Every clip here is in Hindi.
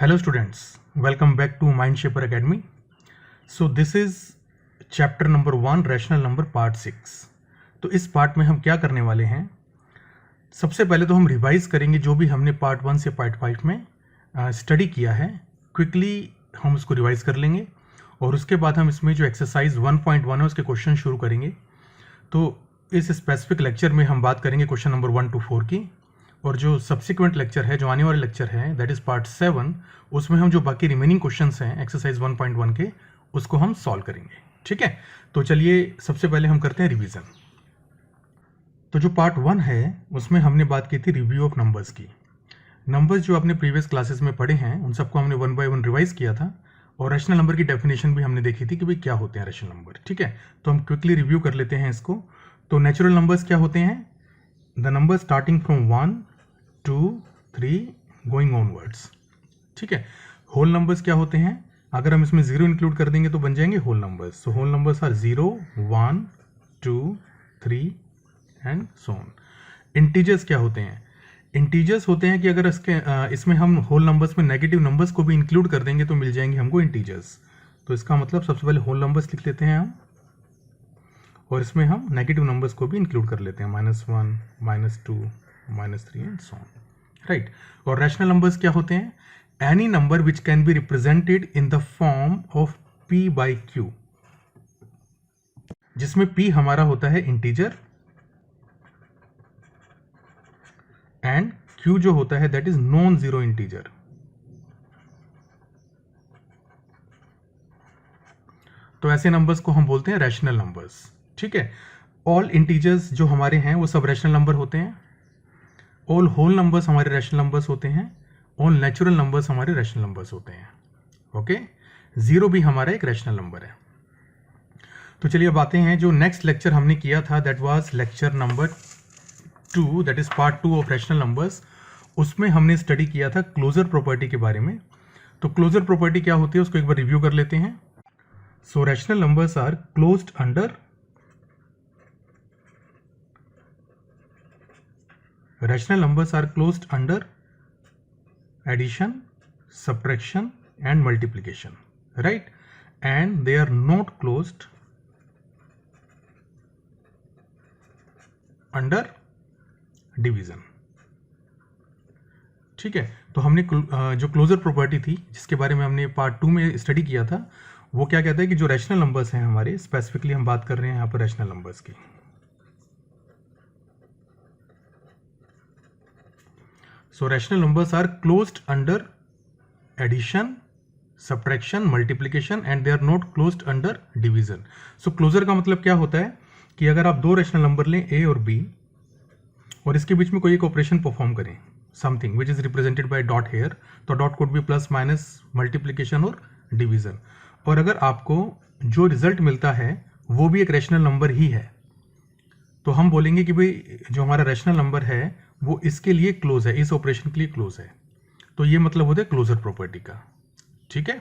Hello students, welcome back to Mindshaper Academy. So this is chapter number 1 rational number part 6. तो इस पार्ट में हम क्या करने वाले हैं, सबसे पहले तो हम रिवाइज करेंगे जो भी हमने पार्ट 1 से पार्ट 5 में स्टडी किया है. क्विकली हम उसको रिवाइज कर लेंगे और उसके बाद हम इसमें जो एक्सरसाइज 1.1 है उसके क्वेश्चन शुरू करेंगे. तो इस स्पेसिफिक लेक्चर में हम बात करेंगे क्वेश्चन नंबर 1 to 4 की, और जो सब्सिक्वेंट लेक्चर है, जो आने वाले लेक्चर है, दैट इज़ पार्ट 7, उसमें हम जो बाकी रिमेनिंग क्वेश्चंस हैं एक्सरसाइज 1.1 के, उसको हम सॉल्व करेंगे. ठीक है, तो चलिए सबसे पहले हम करते हैं रिवीजन. तो जो पार्ट 1 है उसमें हमने बात की थी रिव्यू ऑफ नंबर्स की. नंबर्स जो आपने प्रीवियस क्लासेस में पढ़े हैं उन सबको हमने 1 by 1 रिवाइज किया था, और रैशनल नंबर की डेफिनेशन भी हमने देखी थी कि भाई क्या होते हैं रैशनल नंबर. ठीक है, तो हम क्विकली रिव्यू कर लेते हैं इसको. तो नेचुरल नंबर्स क्या होते हैं? The number starting from 1 2 3 going onwards. ठीक है. होल नंबर्स क्या होते हैं? अगर हम इसमें 0 इंक्लूड कर देंगे तो बन जाएंगे whole numbers. So whole numbers are 0 1 2 3 and so on. Integers क्या होते हैं? इंटीजर्स होते हैं कि अगर इसमें हम होल नंबर्स में नेगेटिव नंबर्स को भी इंक्लूड कर देंगे तो मिल जाएंगे हमको इंटीजर्स. तो इसका मतलब सबसे पहले होल नंबर्स लिख लेते हैं हम, और इसमें हम नेगेटिव नंबर्स को भी इंक्लूड कर लेते हैं, -1 -2 -3 एंड सो ऑन. राइट. और रैशनल नंबर्स क्या होते हैं? Any number which can be represented in the form of p by q, जिसमें p हमारा होता है इंटीजर एंड q जो होता है that is non zero integer. तो ऐसे नंबर्स को हम बोलते हैं रैशनल नंबर्स. ठीक है. ऑल इंटीजर्स जो हमारे हैं वो सब रैशनल नंबर होते हैं. ऑल होल नंबर्स हमारे रैशनल नंबर्स होते हैं. ऑल नेचुरल नंबर्स हमारे रैशनल नंबर्स होते हैं. ओके. 0 भी हमारा एक रैशनल नंबर है. तो चलिए अब आते हैं जो नेक्स्ट लेक्चर हमने किया था, that was lecture number 2, that is part 2 of rational numbers. उसमें हमने स्टडी किया था क्लोजर प्रॉपर्टी के बारे में. तो क्लोजर प्रॉपर्टी क्या होती है उसको एक बार रिव्यू कर लेते हैं. So rational numbers are closed under rational numbers are closed under addition, subtraction and multiplication, right? And they are not closed under division. ठीक है. तो हमने जो क्लोजर प्रॉपर्टी थी जिसके बारे में हमने पार्ट 2 में स्टडी किया था, वो क्या कहता है कि जो रैशनल नंबर्स हैं हमारे, स्पेसिफिकली हम बात कर रहे हैं यहाँ पर रैशनल नंबर्स की. So rational numbers are closed under addition, subtraction, multiplication and they are not closed under division. So closure का मतलब क्या होता है कि अगर आप दो रैशनल नंबर लें a और b और इसके बीच में कोई एक ऑपरेशन परफॉर्म करें, something which is represented by dot here, तो डॉट कोड भी प्लस माइनस मल्टीप्लीकेशन और डिवीजन, और अगर आपको जो रिजल्ट मिलता है वो भी एक रैशनल नंबर ही है, तो हम बोलेंगे कि भाई जो हमारा रैशनल नंबर है वो इसके लिए क्लोज है, इस ऑपरेशन के लिए क्लोज है. तो ये मतलब होता है क्लोजर प्रॉपर्टी का. ठीक है.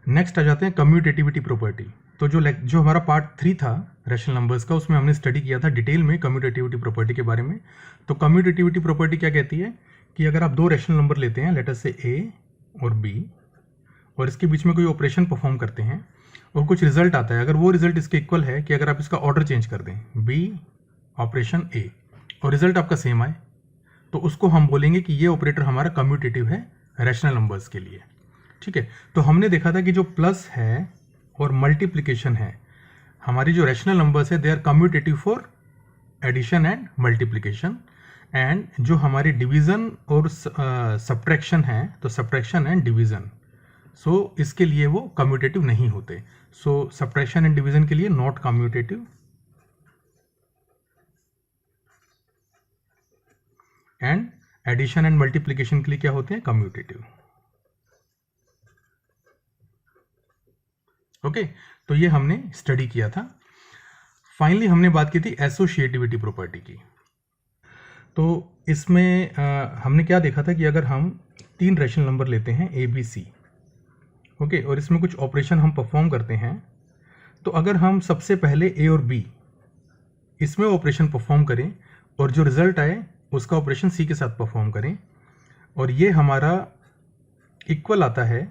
नेक्स्ट आ जाते हैं कम्यूटेटिविटी प्रॉपर्टी. तो जो हमारा पार्ट 3 था रैशनल नंबर्स का, उसमें हमने स्टडी किया था डिटेल में कम्यूटेटिविटी प्रॉपर्टी के बारे में. तो कम्यूटेटिविटी प्रॉपर्टी क्या कहती है कि अगर आप दो रैशनल नंबर लेते हैं, लेट अस से a और b, और इसके बीच में कोई ऑपरेशन परफॉर्म करते हैं और कुछ रिजल्ट आता है, अगर वो रिजल्ट इसके इक्वल है कि अगर आप इसका ऑर्डर चेंज कर दें, b ऑपरेशन a, और रिजल्ट आपका सेम आए, तो उसको हम बोलेंगे कि ये ऑपरेटर हमारा कम्यूटेटिव है रैशनल नंबर्स के लिए. ठीक है. तो हमने देखा था कि जो प्लस है और मल्टीप्लिकेशन है, हमारी जो रैशनल नंबर्स है they are commutative for addition and multiplication, and जो हमारी डिवीजन और सब्ट्रैक्शन है, तो सब्ट्रैक्शन एंड डिवीजन, सो इसके लिए वो कम्यूटेटिव नहीं होते. सो सब्ट्रैक्शन एंड डिवीजन के लिए not commutative, and addition and multiplication के लिए क्या होते हैं? कम्यूटेटिव. ओके. तो ये हमने स्टडी किया था. फाइनली हमने बात की थी एसोसिएटिविटी प्रॉपर्टी की. तो इसमें हमने क्या देखा था कि अगर हम 3 रैशनल नंबर लेते हैं a b c, ओके, और इसमें कुछ ऑपरेशन हम परफॉर्म करते हैं, तो अगर हम सबसे पहले a और b इसमें ऑपरेशन परफॉर्म करें और जो रिजल्ट आए उसका ऑपरेशन सी के साथ परफॉर्म करें, और ये हमारा इक्वल आता है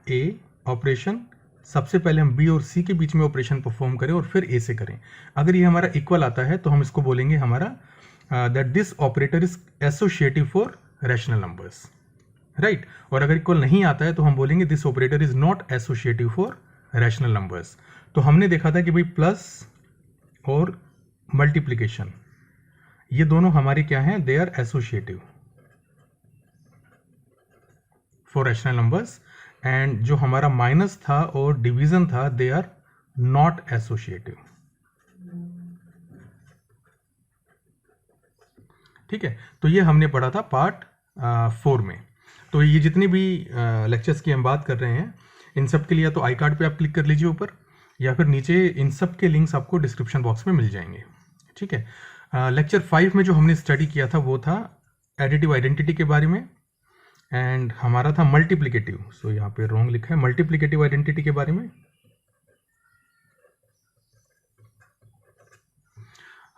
ए ऑपरेशन, सबसे पहले हम बी और सी के बीच में ऑपरेशन परफॉर्म करें और फिर ए से करें। अगर ये हमारा इक्वल आता है तो हम इसको बोलेंगे हमारा that this operator is associative for rational numbers, right. और अगर इक्वल नहीं आता है तो हम बोलेंगे this operator is not associative for rational numbers. तो हमने देखा था कि भाई प्लस और मल्टीप्लिकेशन ये दोनों हमारे क्या हैं, they are associative for rational numbers, and जो हमारा माइनस था और डिवीजन था दे आर नॉट एसोसिएटिव। ठीक है, तो ये हमने पढ़ा था पार्ट 4 में। तो ये जितने भी लेक्चर्स की हम बात कर रहे हैं इन सब के लिए या तो आई कार्ड पे आप क्लिक कर लीजिए ऊपर, या फिर नीचे इन सब के लिंक्स आपको डिस्क्रिप्शन बॉक्स में मिल जाएंगे। ठीक है, लेक्चर 5 में जो हमने स्टडी किया था वो था एडिटिव आइडेंटिटी के बारे में, एंड हमारा था मल्टीप्लिकेटिव, सो यहाँ पे रॉन्ग लिखा है, मल्टीप्लिकेटिव आइडेंटिटी के बारे में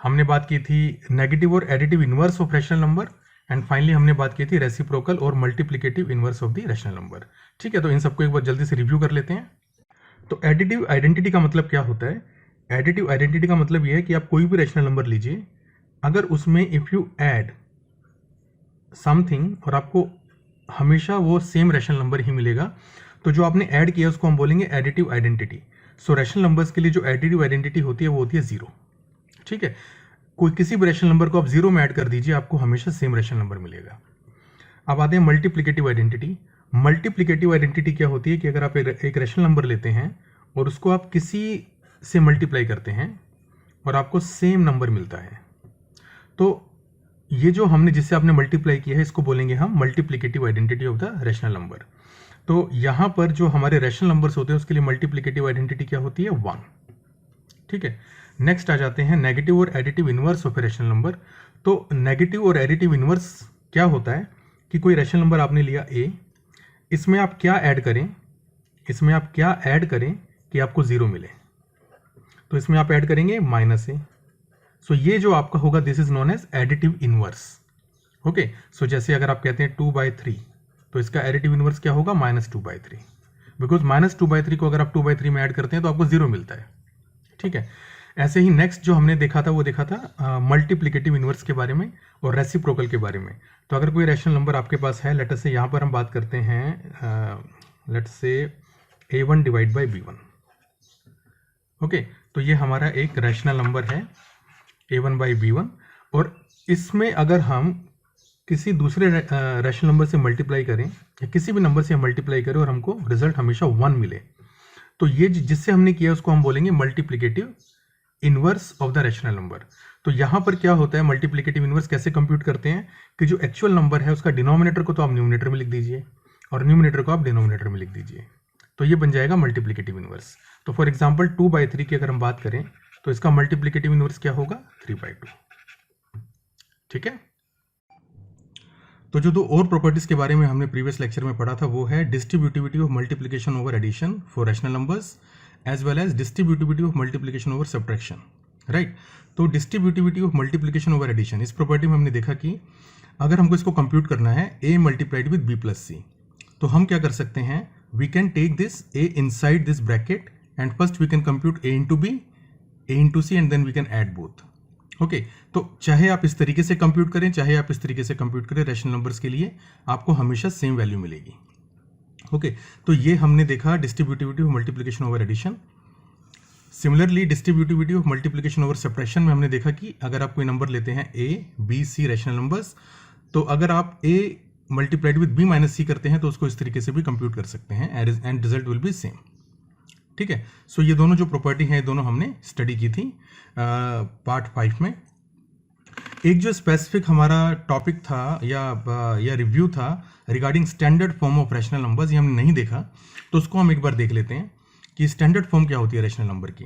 हमने बात की थी, नेगेटिव और additive inverse of rational number, and finally हमने बात की थी रेसिप्रोकल और multiplicative inverse of the rational number. ठीक है, तो इन सबको एक बार जल्दी से रिव्यू कर लेते हैं। तो एडिटिव आइडेंटिटी का मतलब क्या होता है? एडिटिव आइडेंटिटी का मतलब यह है कि आप कोई भी रैशनल नंबर लीजिए, अगर उसमें इफ यू ऐड समथिंग और आपको हमेशा वो सेम रैशनल नंबर ही मिलेगा, तो जो आपने ऐड किया उसको हम बोलेंगे एडिटिव आइडेंटिटी। सो रैशनल नंबर्स के लिए जो एडिटिव आइडेंटिटी होती है वो होती है 0। ठीक है, कोई किसी भी रैशनल नंबर को आप 0 में ऐड कर दीजिए, आपको हमेशा सेम रैशनल नंबर मिलेगा। अब आते हैं मल्टीप्लिकेटिव आइडेंटिटी। मल्टीप्लिकेटिव आइडेंटिटी क्या होती है कि अगर आप एक रैशनल नंबर लेते हैं और उसको आप किसी से मल्टीप्लाई करते हैं और आपको सेम नंबर मिलता है, तो ये जो हमने जिससे आपने मल्टीप्लाई किया है इसको बोलेंगे हम multiplicative identity of the rational number. तो यहाँ पर जो हमारे रैशनल नंबर्स होते हैं उसके लिए मल्टीप्लिकेटिव आइडेंटिटी क्या होती है? 1। ठीक है, नेक्स्ट आ जाते हैं नेगेटिव और additive inverse of a rational number. तो नेगेटिव और एडिटिव इनवर्स क्या होता है कि कोई रैशनल नंबर आपने लिया a, इसमें आप क्या ऐड करें, इसमें आप क्या ऐड करें कि आपको 0 मिले, तो इसमें आप ऐड करेंगे -a। सो ये जो आपका होगा this is known as additive inverse. Okay, so जैसे अगर आप कहते हैं 2/3, तो इसका एडिटिव इनवर्स क्या होगा? -2/3, बिकॉज -2/3 को अगर आप 2/3 में ऐड करते हैं तो आपको 0 मिलता है। ठीक है, ऐसे ही नेक्स्ट जो हमने देखा था वो देखा था मल्टीप्लिकेटिव इनवर्स के बारे में और रेसिप्रोकल के बारे में। तो अगर कोई रैशनल नंबर आपके पास है, लेट अस से यहाँ पर हम बात करते हैं लेट से a1 divide by b1। Okay, तो ये हमारा एक रैशनल नंबर है a1 बाई b1, और इसमें अगर हम किसी दूसरे रैशनल नंबर से मल्टीप्लाई करें या किसी भी नंबर से मल्टीप्लाई करें और हमको रिजल्ट हमेशा 1 मिले, तो ये जिससे हमने किया उसको हम बोलेंगे multiplicative inverse of the rational number. तो यहाँ पर क्या होता है, मल्टीप्लिकेटिव इनवर्स कैसे कंप्यूट करते हैं कि जो एक्चुअल नंबर है उसका डिनोमिनेटर को तो आप न्यूमिनेटर में लिख दीजिए और न्यूमिनेटर को आप डिनोमिनेटर में लिख दीजिए, तो ये बन जाएगा मल्टीप्लिकेटिव इनवर्स। तो फॉर एग्जांपल 2/3 की अगर हम बात करें तो इसका मल्टीप्लिकेटिव इनवर्स क्या होगा? 3/2। ठीक है, तो जो 2 और प्रॉपर्टीज के बारे में हमने प्रीवियस लेक्चर में पढ़ा था वो है distributivity of multiplication over addition for rational numbers as well as distributivity of multiplication over subtraction, right. तो distributivity of multiplication over addition, इस प्रॉपर्टी में हमने देखा कि अगर हमको इसको कंप्यूट करना है a multiplied with b plus c, तो हम क्या कर सकते हैं, we can take this a inside this bracket and first we can compute a into b, a into c, and then we can add both. Okay, तो चाहे आप इस तरीके से कंप्यूट करें चाहे आप इस तरीके से कंप्यूट करें, रैशनल नंबर्स के लिए आपको हमेशा सेम वैल्यू मिलेगी। ओके, तो ये हमने देखा distributivity of multiplication over addition. Similarly distributivity of multiplication over subtraction में हमने देखा कि अगर आप कोई नंबर लेते हैं a, b, c rational numbers, तो अगर आप a multiplied with b minus c करते हैं तो उसको इस तरीके से भी कंप्यूट कर सकते हैं and result will be same. ठीक है, सो ये दोनों जो प्रॉपर्टी हैं दोनों हमने स्टडी की थी पार्ट 5 में। एक जो स्पेसिफिक हमारा टॉपिक था या रिव्यू था regarding standard form of rational numbers, ये हमने नहीं देखा, तो उसको हम एक बार देख लेते हैं कि स्टैंडर्ड फॉर्म क्या होती है रैशनल नंबर की।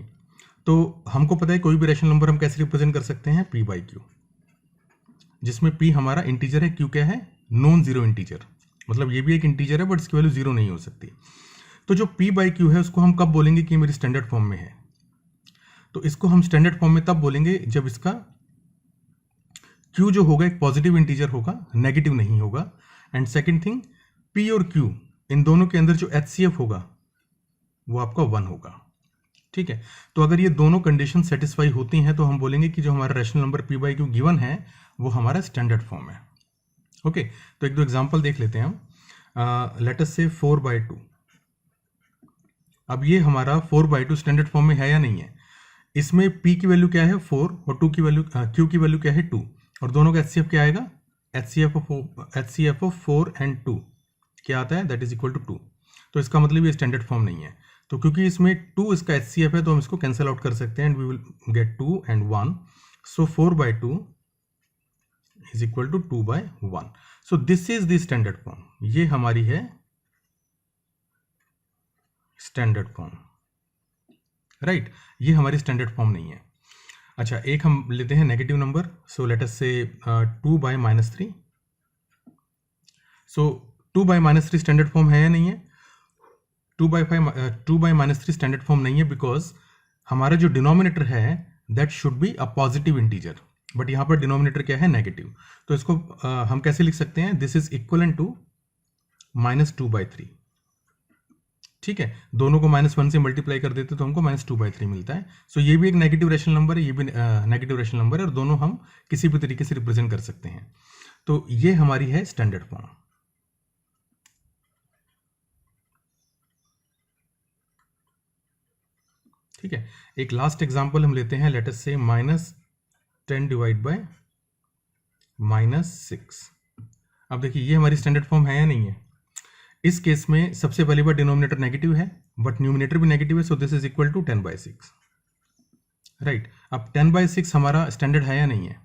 तो हमको पता है कोई भी रैशनल नंबर हम कैसे रिप्रेजेंट कर सकते हैं, p/q, जिसमें p हमारा इंटीजर है, q क्या है? नॉन जीरो इंटीजर, मतलब ये भी एक इंटीजर है बट इसकी वैल्यू 0 नहीं हो सकती। तो जो p/q है उसको हम कब बोलेंगे कि मेरी स्टैंडर्ड फॉर्म में है, तो इसको हम स्टैंडर्ड फॉर्म में तब बोलेंगे जब इसका q जो होगा एक पॉजिटिव इंटीजर होगा, नेगेटिव नहीं होगा। एंड सेकंड थिंग, p और q इन दोनों के अंदर जो HCF होगा वो आपका 1 होगा। ठीक है, तो अगर ये दोनों कंडीशन सेटिस्फाई होती हैं तो हम बोलेंगे कि जो हमारा rational number p by Q given है वो हमारा स्टैंडर्ड फॉर्म है। ओके, तो एक दो एग्जांपल देख लेते हैं हम। लेट अस से 4/2। अब ये हमारा 4/2 स्टैंडर्ड फॉर्म में है या नहीं है? इसमें p की वैल्यू क्या है 4 और q की वैल्यू क्या है 2 और दोनों का HCF क्या आएगा? HCF ऑफ 4 एंड 2 क्या आता है? That is equal to 2। तो इसका मतलब ये स्टैंडर्ड फॉर्म नहीं है। तो क्योंकि इसमें 2 इसका HCF है तो हम इसको कैंसिल आउट कर सकते हैं and we will get 2 and 1। So 4/2 is equal to 2/1। So this is the standard form. ये हमारी है स्टैंडर्ड फॉर्म, राइट। ये हमारी स्टैंडर्ड फॉर्म नहीं है। अच्छा, एक हम लेते हैं negative number. So let us से 2/-3। सो 2/-3 स्टैंडर्ड फॉर्म है या नहीं है? 2/-3 स्टैंडर्ड फॉर्म नहीं है बिकॉज हमारा जो डिनोमिनेटर है that should be a positive integer, but यहाँ पर डिनोमिनेटर क्या है? नेगेटिव। तो इसको हम कैसे लिख सकते हैं? This is equal to -2/3। ठीक है, दोनों को -1 से मल्टीप्लाई कर देते तो हमको -2/3 मिलता है। सो ये भी एक नेगेटिव रैशनल नंबर है, ये भी नेगेटिव रैशनल नंबर है और दोनों हम किसी भी तरीके से रिप्रेजेंट कर सकते हैं। तो ये हमारी है स्टैंडर्ड फॉर्म। ठीक है, एक लास्ट एग्जांपल हम लेते हैं। लेट अस से -10 डिवाइड बाय -6। अब देखिए ये हमारी स्टैंडर्ड फॉर्म है या नहीं है? इस केस में सबसे पहली बार डिनोमिनेटर नेगेटिव है बट न्यूमिनेटर भी नेगेटिव है, so this is equal to 10/6, right. अब 10/6 हमारा स्टैंडर्ड है या नहीं है?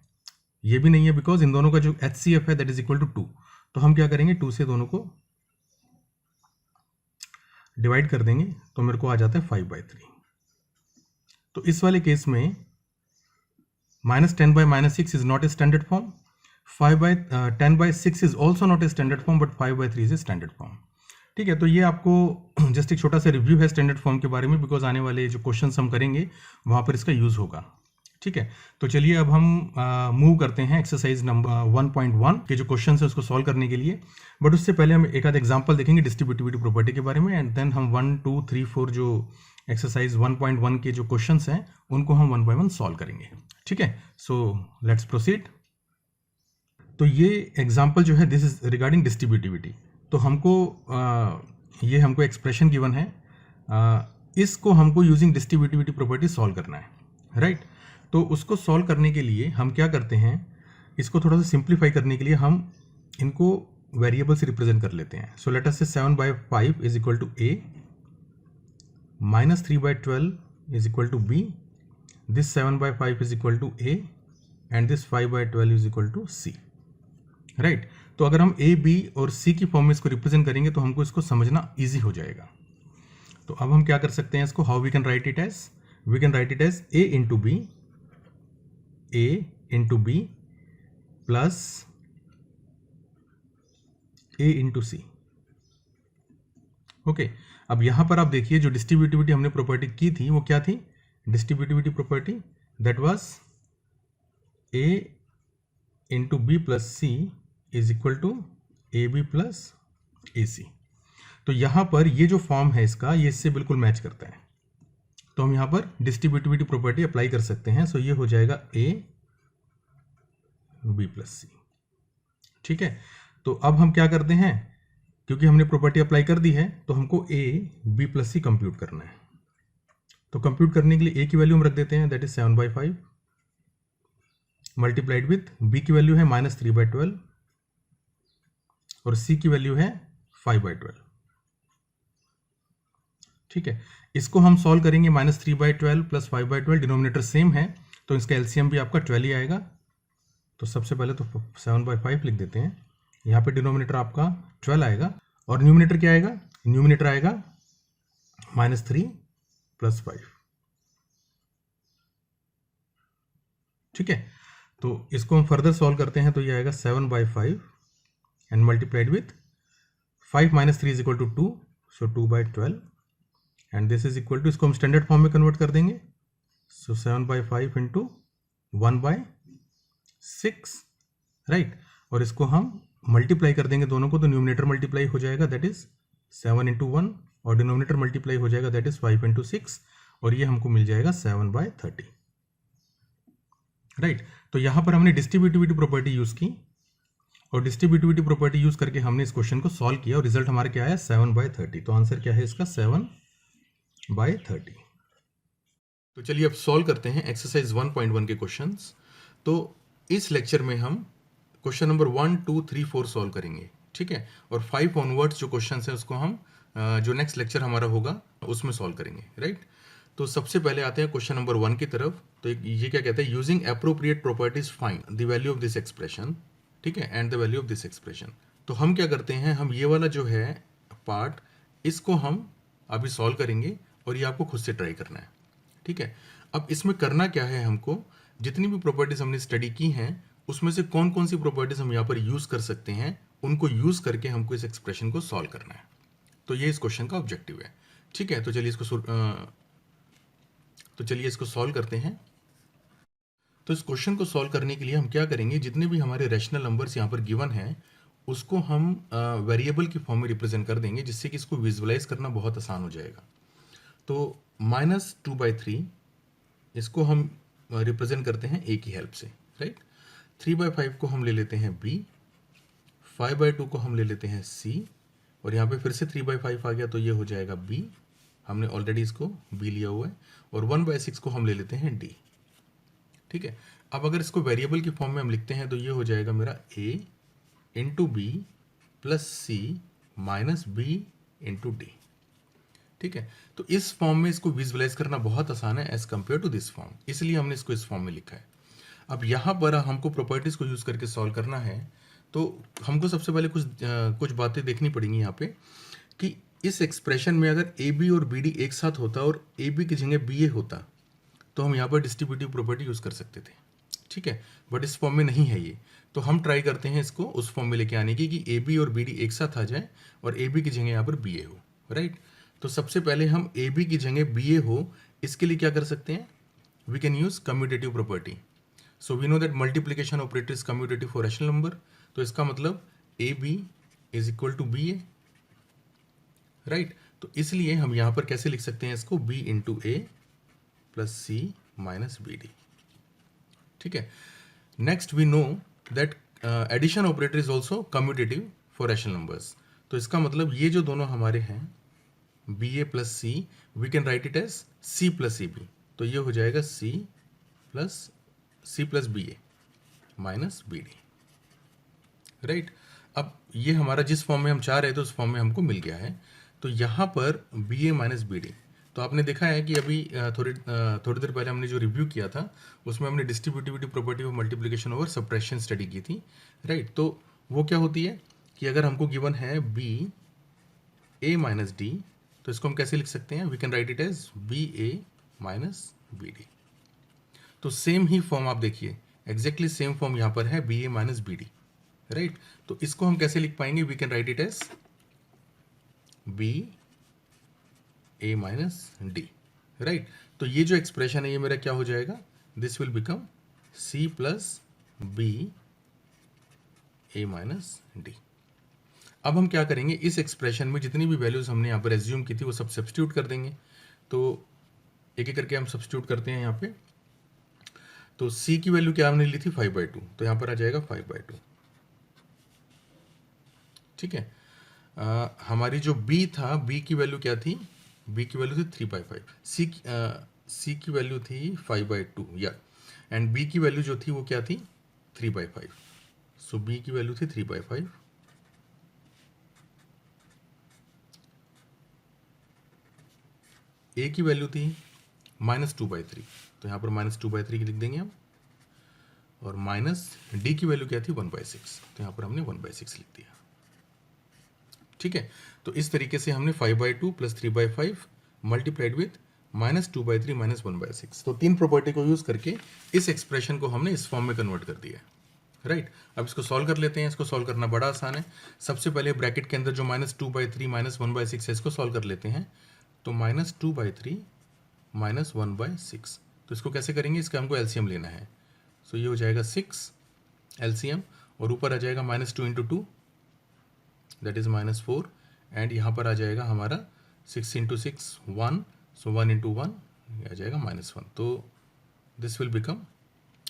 ये भी नहीं है बिकॉज इन दोनों का जो HCF है दैट इज इक्वल टू 2। तो हम क्या करेंगे? 2 से दोनों को डिवाइड कर देंगे तो मेरे को आ जाता है 5/3। तो इस वाले केस में -10/-6 is not a standard form. 10/6 is also not a standard form, but 5/3 is a standard form. ठीक है, तो ये आपको जस्ट एक छोटा सा रिव्यू है स्टैंडर्ड फॉर्म के बारे में बिकॉज आने वाले जो क्वेश्चंस हम करेंगे वहाँ पर इसका यूज़ होगा। ठीक है, तो चलिए अब हम मूव करते हैं एक्सरसाइज नंबर 1.1 के जो क्वेश्चन है उसको सॉल्व करने के लिए। बट उससे पहले हम एक आध एग्जांपल देखेंगे डिस्ट्रीब्यूटिविटी प्रॉपर्टी के बारे में एंड देन हम 1, 2, 3, 4 जो एक्सरसाइज 1.1 के जो क्वेश्चंस हैं उनको हम 1 बाय 1 सॉल्व करेंगे। ठीक है, सो लेट्स प्रोसीड। तो ये एग्जांपल जो है दिस इज रिगार्डिंग डिस्ट्रीब्यूटिविटी। तो हमको ये हमको एक्सप्रेशन गिवन है, इसको हमको यूजिंग डिस्ट्रीब्यूटिविटी प्रॉपर्टी सॉल्व करना है, राइट। तो उसको सॉल्व करने के लिए हम क्या करते हैं, इसको थोड़ा सा सिंप्लीफाई करने के लिए हम इनको वेरिएबल से रिप्रेजेंट कर लेते हैं। So let us say 7/5 is equal to a, -3/12 is equal to b, this 7/5 is equal to a and this 5/12 is equal to c, right. तो अगर हम a, b और c की फॉर्म में इसको रिप्रेजेंट करेंगे तो हमको इसको समझना इजी हो जाएगा। तो अब हम क्या कर सकते हैं इसको, how we can write it as, we can write it as a into b plus a into c। Okay, अब यहां पर आप देखिए जो डिस्ट्रीब्यूटिविटी हमने प्रॉपर्टी की थी वो क्या थी? Distributivity property that was a into b plus c is equal to ab plus ac। तो यहां पर ये जो फॉर्म है इसका ये इससे बिल्कुल मैच करता है, तो हम यहां पर डिस्ट्रीब्यूटिविटी प्रॉपर्टी अप्लाई कर सकते हैं। सो ये हो जाएगा a b प्लस c। ठीक है, तो अब हम क्या करते हैं, क्योंकि हमने प्रॉपर्टी अप्लाई कर दी है तो हमको a b plus c compute करना है। तो कंप्यूट करने के लिए a की वैल्यू हम रख देते हैं that is 7/5 multiplied with b की वैल्यू है -3/12 और c की वैल्यू है 5/12। ठीक है, इसको हम सॉल्व करेंगे -3/12 प्लस 5/12, डिनोमिनेटर सेम है तो इसका एलसीएम भी आपका 12 ही आएगा। तो सबसे पहले तो 7/5 लिख देते हैं, यहाँ पे डिनोमिनेटर आपका 12 आएगा और न्यूमिनेटर क्या आएगा? न्यूमिनेटर आएगा -3 प्लस 5। ठीक है, तो इसको हम फर्दर सॉल्व करते हैं तो ये आएगा 7/5 and multiplied with 5 - 3 is equal to 2, so 2/12 and this is equal to, इसको हम स्टैंडर्ड फॉर्म में कन्वर्ट कर देंगे। So 7/5 into 1/6, right. और इसको हम मल्टीप्लाई कर देंगे दोनों को तो न्यूमिनेटर मल्टीप्लाई हो जाएगा दैट इज 7 इंटू 1 और डिनोमिनेटर मल्टीप्लाई हो जाएगा, दैट इज 5 इंटू 6 और ये हमको मिल जाएगा 7/30। राइट, तो यहां पर हमने डिस्ट्रीब्यूटिविटी प्रॉपर्टी यूज की और डिस्ट्रीब्यूटिविटी प्रॉपर्टी यूज करके हमने इस क्वेश्चन को सॉल्व किया और रिजल्ट हमारा क्या आया 7/30। तो आंसर क्या है इसका 7/30। तो चलिए अब सॉल्व करते हैं एक्सरसाइज 1.1 के क्वेश्चंस। तो इस लेक्चर में हम क्वेश्चन नंबर 1, 2, 3, 4 सॉल्व करेंगे, ठीक है, और 5 ऑनवर्ड्स जो क्वेश्चंस हैं उसको हम जो नेक्स्ट लेक्चर हमारा होगा उसमें सॉल्व करेंगे। राइट, तो सबसे पहले आते हैं क्वेश्चन नंबर 1 की तरफ। तो ये क्या कहता है, using appropriate properties find the value of this expression, ठीक है, and the value of this expression. तो हम क्या करते हैं, हम ये वाला जो है पार्ट इसको हम अभी सॉल्व करेंगे और ये आपको खुद से ट्राई करना है, ठीक है। अब इसमें करना क्या है, हमको जितनी भी प्रॉपर्टीज हमने स्टडी की हैं उसमें से कौन कौन सी प्रॉपर्टीज हम यहाँ पर यूज कर सकते हैं, उनको यूज करके हमको इस एक्सप्रेशन को सॉल्व करना है। तो ये इस क्वेश्चन का ऑब्जेक्टिव है, ठीक है। तो चलिए इसको सॉल्व करते हैं। तो इस क्वेश्चन को सॉल्व करने के लिए हम क्या करेंगे, जितने भी हमारे रैशनल नंबर्स यहाँ पर गिवन हैं उसको हम वेरिएबल की फॉर्म में रिप्रेजेंट कर देंगे, जिससे कि इसको विजुअलाइज करना बहुत आसान हो जाएगा। तो -2/3 इसको हम रिप्रेजेंट करते हैं a की हेल्प से। राइट, 3/5 को हम ले लेते हैं b, 5/2 को हम ले लेते हैं c, और यहाँ पे फिर से 3/5 आ गया तो ये हो जाएगा b, हमने ऑलरेडी इसको b लिया हुआ है, और 1/6 को हम ले लेते हैं d, ठीक है। अब अगर इसको वेरिएबल की फॉर्म में हम लिखते हैं तो ये हो जाएगा मेरा a into b plus c minus b into d, ठीक है। तो इस फॉर्म में इसको विजुअलाइज करना बहुत आसान है as compare to this form, इसलिए हमने इसको इस फॉर्म में लिखा है। अब यहाँ पर हमको प्रॉपर्टीज को यूज करके सॉल्व करना है, तो हमको सबसे पहले कुछ बातें देखनी पड़ेंगी यहाँ पे कि इस एक्सप्रेशन में अगर ए बी और बी डी एक साथ होता और ए बी की जगह बी ए होता तो हम यहाँ पर डिस्ट्रीब्यूटिव प्रॉपर्टी यूज कर सकते थे, ठीक है। बट इस फॉर्म में नहीं है ये, तो हम ट्राई करते हैं इसको उस फॉर्म में लेके आने की कि ए बी और बी डी एक साथ आ जाए और ए बी की जगह यहाँ पर बी ए हो। राइट, तो सबसे पहले हम ए बी की जगह बी ए हो, इसके लिए क्या कर सकते हैं, we can use commutative property. So we know that multiplication operator is commutative for rational number, तो इसका मतलब a b is equal to b a. Right, तो इसलिए हम यहां पर कैसे लिख सकते हैं इसको, b into a plus c minus b d, ठीक है। Next we know that addition operator is also commutative for rational numbers, तो इसका मतलब ये जो दोनों हमारे हैं b a plus c, we can write it as c plus a b, तो ये हो जाएगा c plus b a minus b d. Right, अब ये हमारा जिस फॉर्म में हम चाह रहे थे उस फॉर्म में हमको मिल गया है। तो यहाँ पर B a minus b d, तो आपने देखा है कि अभी थोड़ी देर पहले हमने जो रिव्यू किया था उसमें हमने distributivity property of multiplication over subtraction study की थी। राइट, तो वो क्या होती है कि अगर हमको गिवन है बी ए माइनस डी, तो इसको हम कैसे लिख सकते हैं, we can write it as b a minus b d. तो सेम ही फॉर्म आप देखिए, एग्जैक्टली सेम फॉर्म यहाँ पर है b a minus b d. Right, तो इसको हम कैसे लिख पाएंगे, we can write it as b a minus d. Right, तो ये जो एक्सप्रेशन है ये मेरा क्या हो जाएगा, this will become c plus b a minus d. अब हम क्या करेंगे, इस एक्सप्रेशन में जितनी भी वैल्यूज हमने यहाँ पर एज्यूम की थी वो सब सब्स्टिट्यूट कर देंगे। तो एक एक करके हम सब्स्टिट्यूट करते हैं यहाँ पे। तो c की वैल्यू क्या हमने ली थी 5/2, तो यहाँ पर आ जाएगा 5/2, ठीक है। हमारी जो b था, b की वैल्यू क्या थी, b की वैल्यू थी 3/5, c की वैल्यू थी 5/2 या, एंड b की वैल्यू जो थी वो क्या थी 3/5, सो b की वैल्यू थी 3/5, a की वैल्यू थी -2/3, तो यहाँ पर -2/3 की लिख देंगे हम, और माइनस d की वैल्यू क्या थी 1/6, तो यहाँ पर हमने 1/6 लिख दिया, ठीक है। तो इस तरीके से हमने 5/2 प्लस 3/5 मल्टीप्लाइड विथ -2/3 माइनस 1/6, तो तीन प्रॉपर्टी को यूज करके इस एक्सप्रेशन को हमने इस फॉर्म में कन्वर्ट कर दिया है। राइट, अब इसको सॉल्व कर लेते हैं। इसको सॉल्व करना बड़ा आसान है। सबसे पहले ब्रैकेट के अंदर जो -2/3 माइनस 1/6 है इसको सॉल्व कर लेते हैं। तो -2/3 माइनस 1/6, तो इसको कैसे करेंगे, इसका हमको एलसीएम लेना है। सो ये हो जाएगा 6 एलसीएम, और ऊपर आ जाएगा -2 × 2 दैट इज -4, एंड यहाँ पर आ जाएगा हमारा 6 इंटू 6 1, सो 1 इंटू 1 आ जाएगा -1, तो दिस विल बिकम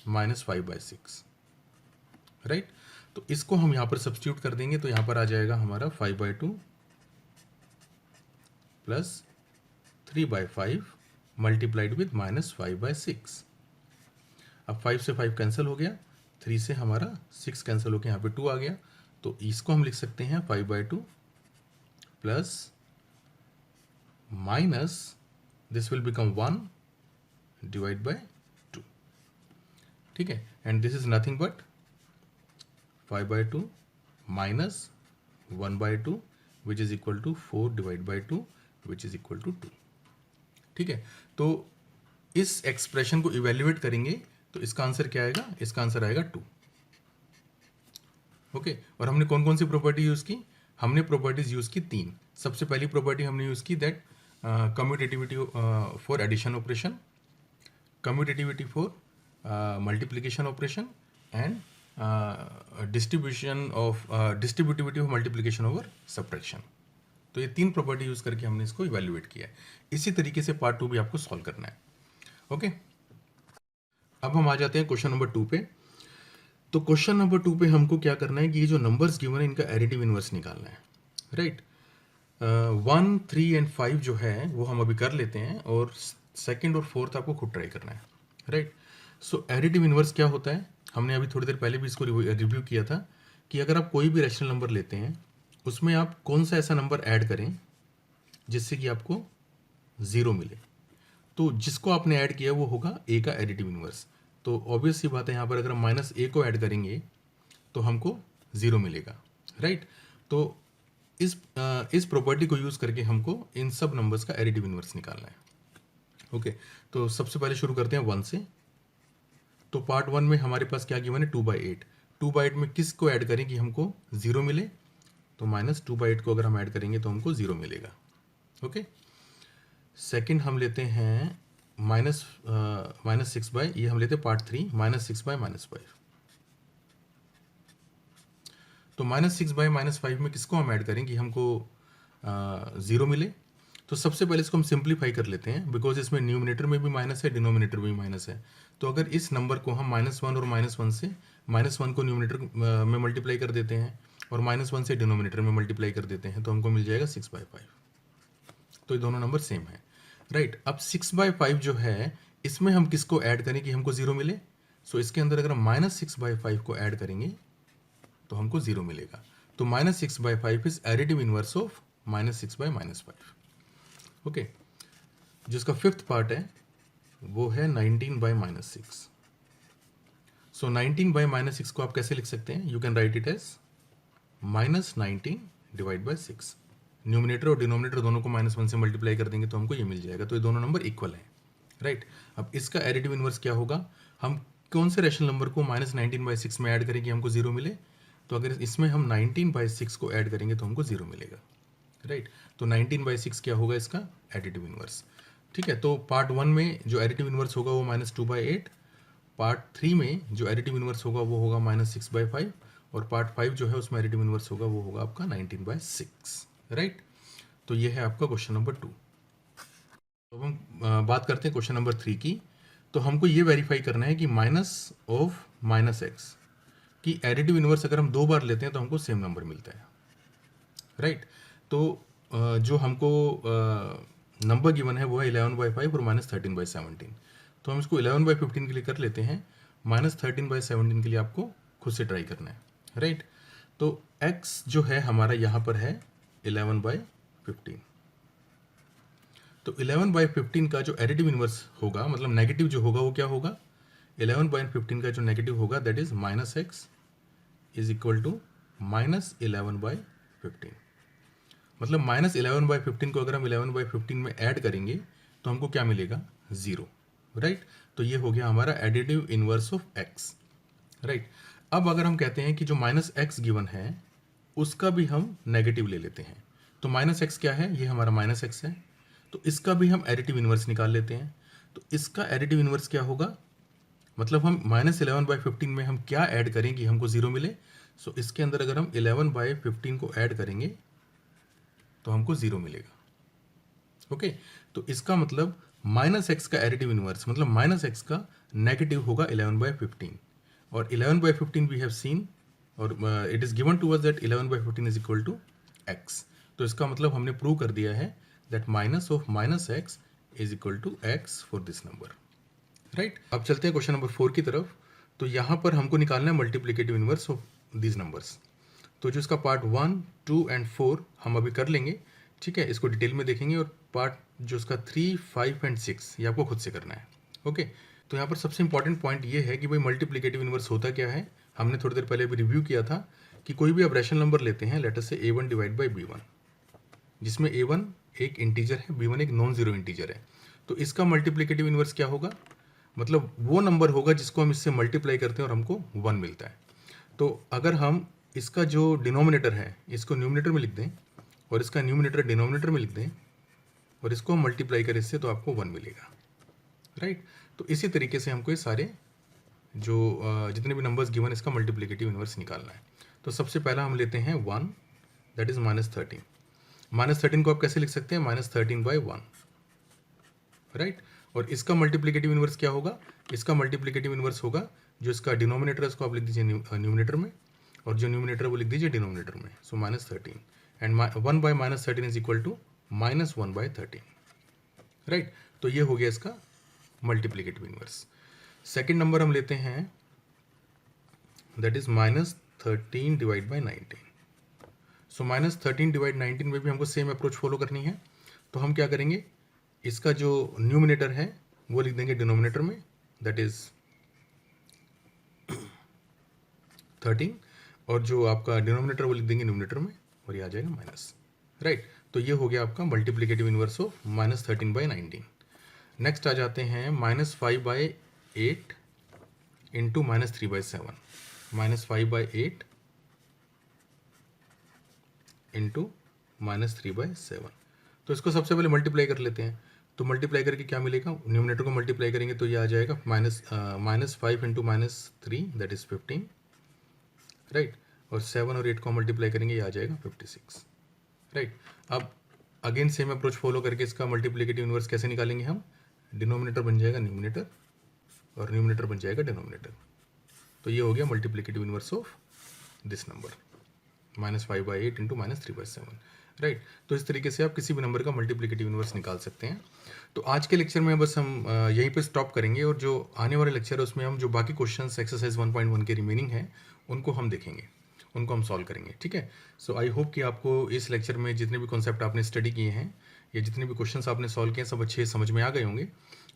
-5/6, राइट। तो इसको हम यहाँ पर सब्स्टिट्यूट कर देंगे, तो यहाँ पर आ जाएगा हमारा 5/2 प्लस 3/5 मल्टीप्लाइड विथ -5/6। अब 5 से 5 कैंसिल हो गया, 3 से हमारा 6 कैंसिल हो गया, यहाँ पे 2 आ गया, तो इसको हम लिख सकते हैं 5/2 plus minus this will become 1 divide by 2, ठीक है। And this is nothing but 5/2 minus 1/2 which is equal to 4 divide by 2 which is equal to 2, ठीक है। तो इस एक्सप्रेशन को इवेल्युएट करेंगे तो इसका आंसर क्या आएगा, इसका आंसर आएगा 2, ओके। और हमने कौन कौन सी प्रॉपर्टी यूज की, हमने प्रॉपर्टीज यूज की 3। सबसे पहली प्रॉपर्टी हमने यूज की that commutativity for addition operation, commutativity for multiplication operation and distributivity of multiplication over subtraction. तो ये 3 प्रॉपर्टी यूज करके हमने इसको इवेल्युएट किया है। इसी तरीके से पार्ट 2 भी आपको सॉल्व करना है, ओके। अब हम आ जाते हैं क्वेश्चन नंबर 2 पे। तो क्वेश्चन नंबर 2 पे हमको क्या करना है कि ये जो नंबर्स गिवन है इनका एडिटिव इनवर्स निकालना है, राइट। 1, 3 एंड 5 जो है वो हम अभी कर लेते हैं, और सेकंड और फोर्थ आपको खुद ट्राई करना है, राइट। सो एडिटिव इनवर्स क्या होता है, हमने अभी थोड़ी देर पहले भी इसको रिव्यू किया था कि अगर आप कोई भी रैशनल नंबर लेते हैं उसमें आप कौन सा ऐसा नंबर ऐड करें जिससे कि आपको 0 मिले, तो जिसको आपने ऐड किया वो होगा a का एडिटिव इनवर्स। तो ऑब्वियस सी बात है, यहाँ पर अगर हम -a को ऐड करेंगे तो हमको 0 मिलेगा, राइट। तो इस प्रॉपर्टी को यूज़ करके हमको इन सब नंबर्स का एडिटिव इनवर्स निकालना है, ओके। तो सबसे पहले शुरू करते हैं 1 से। तो पार्ट 1 में हमारे पास क्या गिवन है, 2/8। 2/8 में किस को ऐड करें कि हमको 0 मिले, तो -2/8 को अगर हम ऐड करेंगे तो हमको 0 मिलेगा, ओके। सेकंड हम लेते हैं -6/, ये हम लेते हैं पार्ट 3, -6/-5। तो -6/-5 में किसको हम ऐड करें कि हमको 0 मिले। तो सबसे पहले इसको हम सिंप्लीफाई कर लेते हैं, बिकॉज इसमें न्यूमिनेटर में भी माइनस है, डिनोमिनेटर में भी माइनस है। तो अगर इस नंबर को हम -1 और -1 से, -1 को न्यूमिनेटर में मल्टीप्लाई कर देते हैं और -1 से डिनोमिनेटर में मल्टीप्लाई कर देते हैं, तो हमको मिल जाएगा 6/5। तो ये दोनों नंबर सेम है, राइट। अब 6/5 जो है इसमें हम किसको ऐड करें कि हमको 0 मिले। सो इसके अंदर अगर हम -6/5 को ऐड करेंगे तो हमको 0 मिलेगा। तो -6/5 is additive inverse of -6/-5, okay. जिसका फिफ्थ पार्ट है वो है 19/-6। सो 19/-6 को आप कैसे लिख सकते हैं, you can write it as -19 divide by 6। Numerator और डिनोमिनेटर दोनों को -1 से मल्टीप्लाई कर देंगे तो हमको ये मिल जाएगा। तो ये दोनों नंबर इक्वल हैं, राइट। अब इसका एडिटिव इनवर्स क्या होगा, हम कौन से रैशनल नंबर को -19/6 में ऐड करें कि हमको 0 मिले। तो अगर इसमें हम 19/6 को ऐड करेंगे तो हमको 0 मिलेगा, राइट। तो 19/6 क्या होगा इसका एडिटिव इनवर्स, ठीक है। तो पार्ट 1 में जो एडिटिव इनवर्स होगा वो -2/8, पार्ट 3 में जो एडिटिव इनवर्स होगा वो होगा -6/5, और पार्ट 5 जो है उसमें एडिटिव इनवर्स होगा वो होगा आपका 19/6, राइट। तो ये है आपका क्वेश्चन नंबर 2। तो हम बात करते हैं क्वेश्चन नंबर 3 की। तो हमको ये वेरीफाई करना है कि -(-x) की एडिटिव इनवर्स अगर हम 2 बार लेते हैं तो हमको सेम नंबर मिलता है, राइट। तो जो हमको नंबर गिवन है वो है 11/5 और -13/17। तो हम इसको 11/15 के लिए कर लेते हैं, -13/17 के लिए आपको खुद से ट्राई करना है, राइट। तो x जो है हमारा यहाँ पर है 11/15। तो 11/15 का जो एडिटिव इनवर्स होगा, मतलब नेगेटिव जो होगा वो क्या होगा, 11/15 का जो नेगेटिव होगा that is -x is equal to -11/15। मतलब -11/15 को अगर हम 11/15 में ऐड करेंगे तो हमको क्या मिलेगा, 0, राइट। तो ये हो गया हमारा additive inverse of x, right. अब अगर हम कहते हैं कि जो -x गिवन है उसका भी हम नेगेटिव ले लेते हैं, तो -x क्या है, ये हमारा -x है, तो इसका भी हम एडिटिव इनवर्स निकाल लेते हैं। तो इसका एडिटिव इनवर्स क्या होगा, मतलब हम -11/15 में हम क्या ऐड करें कि हमको 0 मिले। सो इसके अंदर अगर हम 11/15 को ऐड करेंगे तो हमको 0 मिलेगा। ओके, तो इसका मतलब माइनस एक्स का एडिटिव इनवर्स मतलब माइनस एक्स का नेगेटिव होगा 11/15, और 11/15 वी हैव सीन, और it is given to us that 11/15 is equal to x. तो इसका मतलब हमने प्रूव कर दिया है that minus of minus x is equal to x for this number, right. अब चलते हैं क्वेश्चन नंबर 4 की तरफ। तो यहाँ पर हमको निकालना है multiplicative inverse of these numbers. तो जो इसका पार्ट 1, 2 एंड 4 हम अभी कर लेंगे, ठीक है, इसको डिटेल में देखेंगे, और पार्ट जो इसका 3, 5 एंड 6 ये आपको खुद से करना है। ओके, तो यहाँ पर सबसे इंपॉर्टेंट पॉइंट ये है कि भाई मल्टीप्लिकेटिव इनवर्स होता क्या है। हमने थोड़ी देर पहले भी रिव्यू किया था कि कोई भी आप रैशनल नंबर लेते हैं, लेट अस से a1 डिवाइड बाई b1, जिसमें a1 एक इंटीजर है, b1 एक नॉन जीरो इंटीजर है। तो इसका मल्टीप्लिकेटिव इनवर्स क्या होगा, मतलब वो नंबर होगा जिसको हम इससे मल्टीप्लाई करते हैं और हमको 1 मिलता है। तो अगर हम इसका जो डिनोमिनेटर है इसको न्यूमिनेटर में लिख दें, और इसका न्यूमिनेटर डिनोमिनेटर में लिख दें, और इसको हम मल्टीप्लाई करें इससे, तो आपको 1 मिलेगा, राइट। तो इसी तरीके से हमको ये सारे जो जितने भी नंबर्स गिवन इसका मल्टीप्लिकेटिव इनवर्स निकालना है। तो सबसे पहला हम लेते हैं 1, दैट इज -13। -13 को आप कैसे लिख सकते हैं, -13/1, राइट। और इसका मल्टीप्लिकेटिव इनवर्स क्या होगा, इसका मल्टीप्लिकेटिव इनवर्स होगा जो इसका डिनोमिनेटर है उसको आप लिख दीजिए न्यूमिनेटर में, और जो न्यूमिनेटर वो लिख दीजिए डिनोमिनेटर में। So -13 and 1/-13 is equal to -1/13, right. तो ये हो गया इसका मल्टीप्लिकेटिव इनवर्स। सेकेंड नंबर हम लेते हैं, that is -13 divide by 19। So -13 divide 19 में भी हमको सेम अप्रोच फॉलो करनी है। तो हम क्या करेंगे, इसका जो न्यूमिनेटर है वो लिख देंगे डिनोमिनेटर में, दैट इज 13, और जो आपका डिनोमिनेटर वो लिख देंगे न्यूमिनेटर में, और ये आ जाएगा माइनस, राइट। तो ये हो गया आपका मल्टीप्लिकेटिव इनवर्स ऑफ -13/19। नेक्स्ट आ जाते हैं -5/8 इंटू -3/7, -5/8 इंटू -3/7। तो इसको सबसे पहले मल्टीप्लाई कर लेते हैं। तो मल्टीप्लाई करके क्या मिलेगा, न्यूमिनेटर को मल्टीप्लाई करेंगे तो ये आ जाएगा -5 इंटू -3 दैट इज 15, राइट। और 7 और 8 को मल्टीप्लाई करेंगे, ये आ जाएगा 56, राइट। अब अगेन सेम अप्रोच फॉलो करके इसका मल्टीप्लिकेटिव इनवर्स कैसे निकालेंगे हम, डिनोमिनेटर बन जाएगा न्यूमिनेटर, और न्यूमिनेटर बन जाएगा डिनोमिनेटर। तो ये हो गया multiplicative inverse of this number, -5/8 into -3/7, right. तो इस तरीके से आप किसी भी नंबर का मल्टीप्लिकेटिव इनवर्स निकाल सकते हैं। तो आज के लेक्चर में बस हम यहीं पे स्टॉप करेंगे, और जो आने वाले लेक्चर है उसमें हम जो बाकी क्वेश्चंस एक्सरसाइज 1.1 के रिमेनिंग हैं उनको हम देखेंगे, उनको हम सॉल्व करेंगे, ठीक है। सो आई होप कि आपको इस लेक्चर में जितने भी कॉन्सेप्ट आपने स्टडी किए हैं या जितने भी क्वेश्चंस आपने सॉल्व किए हैं सब अच्छे समझ में आ गए होंगे।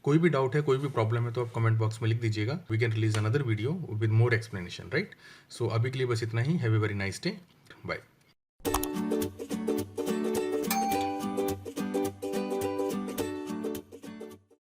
कोई भी डाउट है, कोई भी प्रॉब्लम है तो आप कमेंट बॉक्स में लिख दीजिएगा। We can release another video with more explanation, right. So अभी के लिए बस इतना ही। Have a very nice day, bye.